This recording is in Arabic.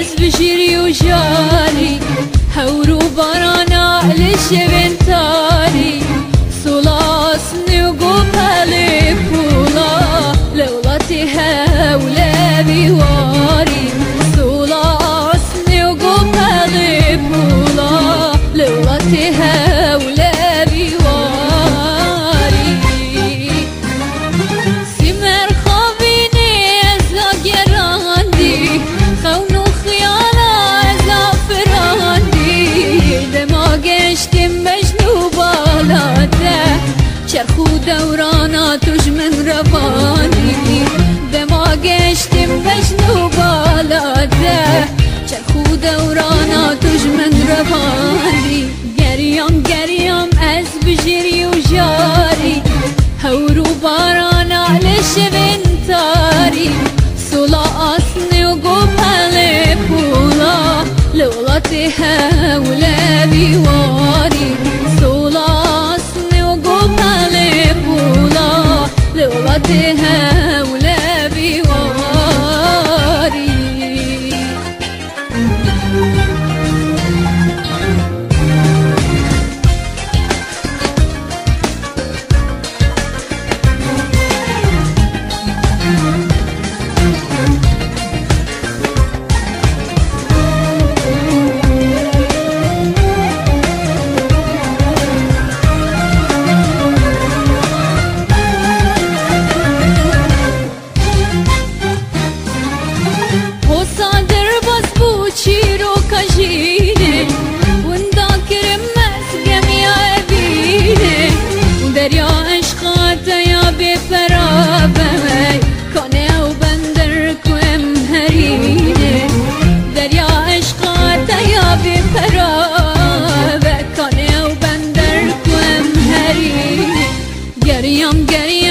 از بجیری و جاری هورو بارانا لشبن تاری سلاس نگو پلی پولا لولتی هولا بیواری سلاس نگو پلی پولا لولتی هولا بیواری سیمر خوابینی ازا گراندی خونو خیالا ازا فراندی دما گشتیم مجنو بالاده چرخو دورانا توش من روانی دما گشتیم مجنو بالاده چرخو دورانا توش من روانی گریام گریام از بجری و جاری هورو بارانا لشبن تاری سولا آسنی و گو پلی پولا لولتی هولا بیواری سولا آسنی و گو پلی پولا لولتی هولا بیواری چیرو کجیره وندا کرمس گمیا بیره دریا عشقات یا بفرابه کنه و بندر کوم هرینه دریا عشقات یا بفرابه کنه و بندر کوم هرینه گریم گریم